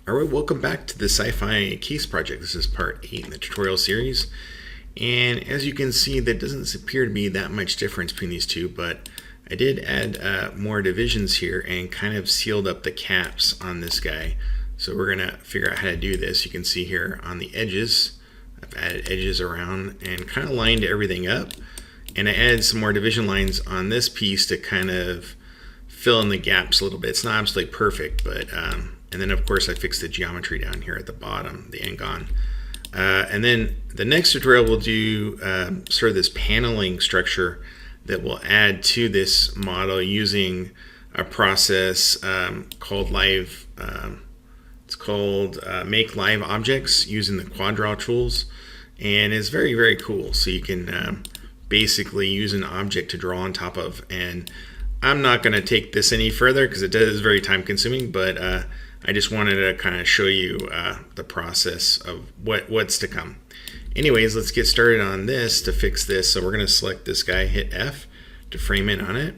Alright, welcome back to the Sci Fi Case project. This is part 8 in the tutorial series. And as you can see, there doesn't appear to be that much difference between these two, but I did add more divisions here and kind of sealed up the caps on this guy. So we're going to figure out how to do this. You can see here on the edges, I've added edges around and kind of lined everything up. And I added some more division lines on this piece to kind of fill in the gaps a little bit. It's not absolutely perfect, but and then of course I fixed the geometry down here at the bottom, the engon. And then the next tutorial we'll do sort of this paneling structure that we'll add to this model using a process called live. It's called make live objects using the quad draw tools, and it's very, very cool. So you can basically use an object to draw on top of. And I'm not going to take this any further because it is very time consuming, but I just wanted to kind of show you the process of what's to come. Anyways, let's get started on this to fix this. So we're going to select this guy, hit F to frame in on it.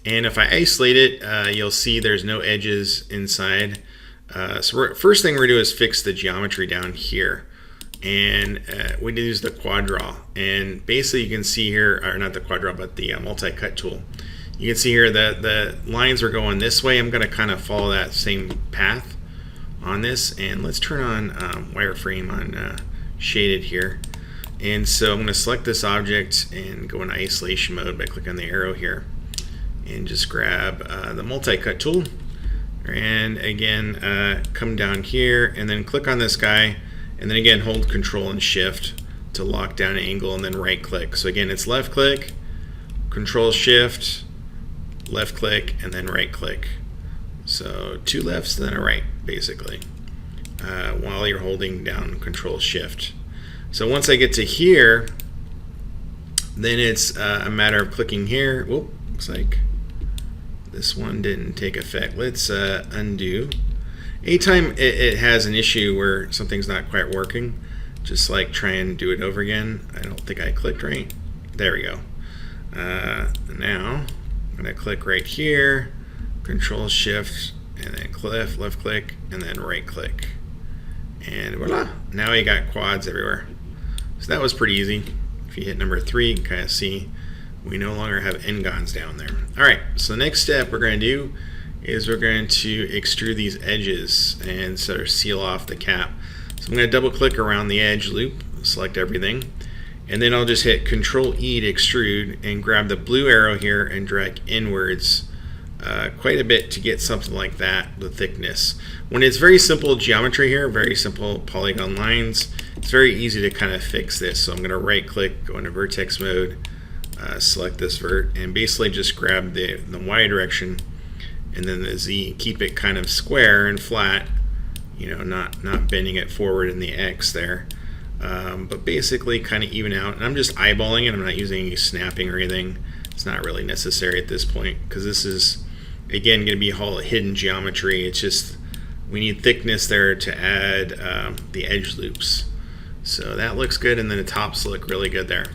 And if I isolate it, you'll see there's no edges inside. So first thing we're going to do is fix the geometry down here. And we use the quad draw. And basically you can see here, or not the quad draw, but the multi-cut tool. You can see here that the lines are going this way. I'm going to kind of follow that same path on this. And let's turn on wireframe on shaded here. And so I'm going to select this object and go in isolation mode by clicking on the arrow here. And just grab the multi-cut tool. And again, come down here and then click on this guy. And then again, hold Control and Shift to lock down an angle and then right click. So again, it's left click, Control Shift, left click, and then right click. So two lefts and then a right, basically, while you're holding down Control Shift. So once I get to here, then it's a matter of clicking here. Whoop, looks like this one didn't take effect. Let's undo. Anytime it has an issue where something's not quite working, just like try and do it over again. I don't think I clicked right. There we go. Now I'm going to click right here, Control Shift, and then left click, and then right click. And voila, now you got quads everywhere. So that was pretty easy. If you hit number 3, you can kind of see we no longer have engons down there. All right, so the next step we're going to do is we're going to extrude these edges and sort of seal off the cap. So I'm going to double click around the edge loop, select everything. And then I'll just hit Control E to extrude and grab the blue arrow here and drag inwards quite a bit to get something like that, the thickness. When it's very simple geometry here, very simple polygon lines, it's very easy to kind of fix this. So I'm going to right click, go into vertex mode, select this vert, and basically just grab the Y direction and then the Z, keep it kind of square and flat, you know, not bending it forward in the X there. But basically kind of even out, and I'm just eyeballing it. I'm not using any snapping or anything. It's not really necessary at this point because this is again going to be all hidden geometry. It's just we need thickness there to add the edge loops. So that looks good, and then the tops look really good there.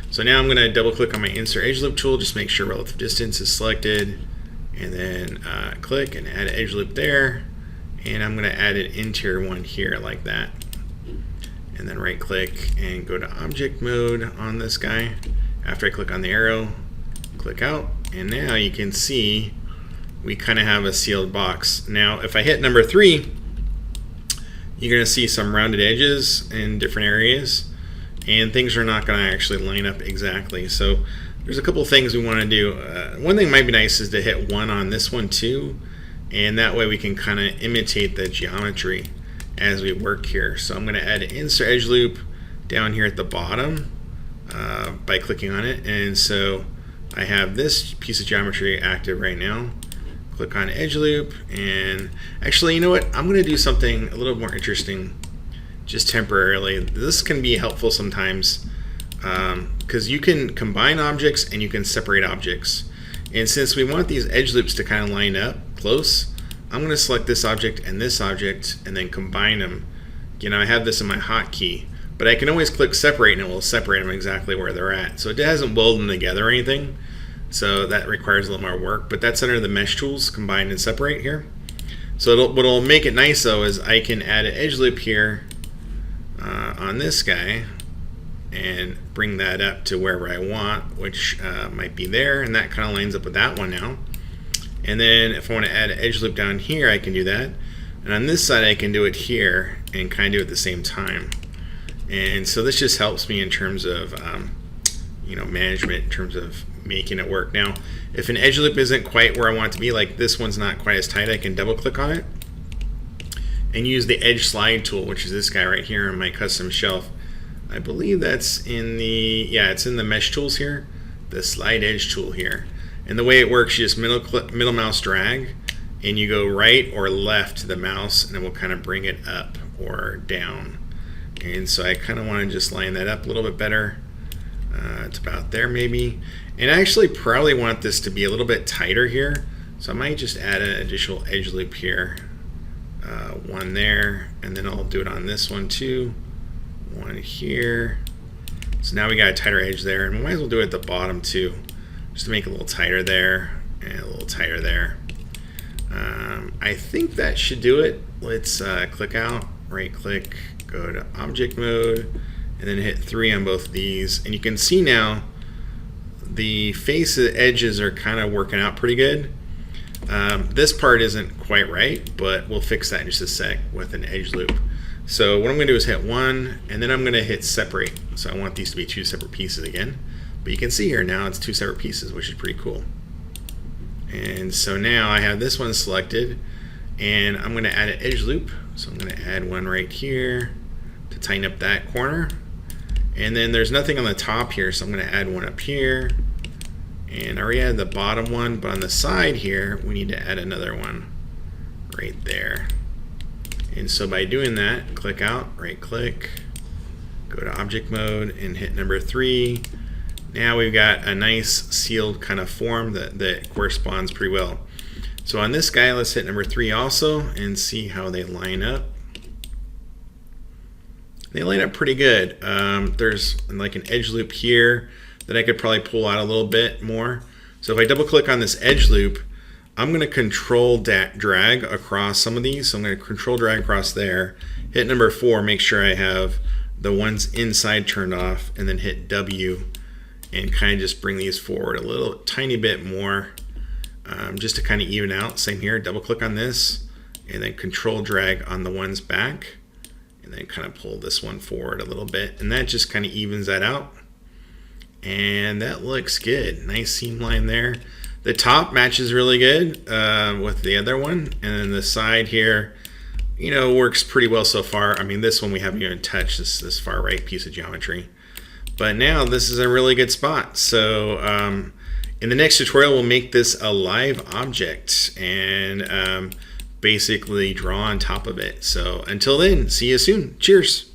So now I'm going to double click on my insert edge loop tool, just make sure relative distance is selected, and then click and add an edge loop there, and I'm going to add an interior one here like that. And then right click and go to object mode on this guy. After I click on the arrow, click out, and now you can see we kind of have a sealed box. Now if I hit number 3, you're going to see some rounded edges in different areas, and things are not going to actually line up exactly. So there's a couple things we want to do. One thing might be nice is to hit 1 on this one too, and that way we can kind of imitate the geometry as we work here. So I'm going to add an insert edge loop down here at the bottom by clicking on it. And so I have this piece of geometry active right now. Click on edge loop, and actually, you know what? I'm going to do something a little more interesting just temporarily. This can be helpful sometimes because you can combine objects and you can separate objects. And since we want these edge loops to kind of line up close, I'm going to select this object and then combine them. You know, I have this in my hotkey, but I can always click separate and it will separate them exactly where they're at. So it doesn't weld them together or anything. So that requires a little more work, but that's under the mesh tools, combine and separate here. So what'll make it nice though is I can add an edge loop here on this guy and bring that up to wherever I want, which might be there, and that kind of lines up with that one now. And then if I want to add an edge loop down here, I can do that. And on this side, I can do it here and kind of do it at the same time. And so this just helps me in terms of management, in terms of making it work. Now, if an edge loop isn't quite where I want it to be, like this one's not quite as tight, I can double click on it and use the edge slide tool, which is this guy right here on my custom shelf. I believe that's in the, it's in the mesh tools here, the slide edge tool here. And the way it works, you just middle mouse drag, and you go right or left to the mouse, and it will kind of bring it up or down. And so I kind of want to just line that up a little bit better. It's about there maybe. And I actually probably want this to be a little bit tighter here. So I might just add an additional edge loop here. One there, and then I'll do it on this one too. One here. So now we got a tighter edge there, and we might as well do it at the bottom too, just to make it a little tighter there and a little tighter there. I think that should do it. Let's click out, right click, go to object mode, and then hit 3 on both of these. And you can see now the face edges are kind of working out pretty good. This part isn't quite right, but we'll fix that in just a sec with an edge loop. So what I'm going to do is hit 1, and then I'm going to hit separate. So I want these to be 2 separate pieces again. But you can see here now it's 2 separate pieces, which is pretty cool. And so now I have this one selected, and I'm going to add an edge loop. So I'm going to add one right here to tighten up that corner. And then there's nothing on the top here, so I'm going to add one up here. And I already added the bottom one, but on the side here, we need to add another one right there. And so by doing that, click out, right click, go to object mode and hit number 3. Now we've got a nice sealed kind of form that corresponds pretty well. So on this guy, let's hit number 3 also and see how they line up. They line up pretty good. There's like an edge loop here that I could probably pull out a little bit more. So if I double click on this edge loop, I'm going to control drag across some of these. So I'm going to control drag across there, hit number 4, make sure I have the ones inside turned off, and then hit W and kind of just bring these forward a little tiny bit more, just to kind of even out. Same here, double click on this and then control drag on the ones back, and then kind of pull this one forward a little bit, and that just kind of evens that out. And that looks good. Nice seam line there. The top matches really good with the other one, and then the side here, works pretty well so far. I mean, this one we haven't even touched, this far right piece of geometry. But now this is a really good spot. So in the next tutorial, we'll make this a live object and basically draw on top of it. So until then, see you soon. Cheers.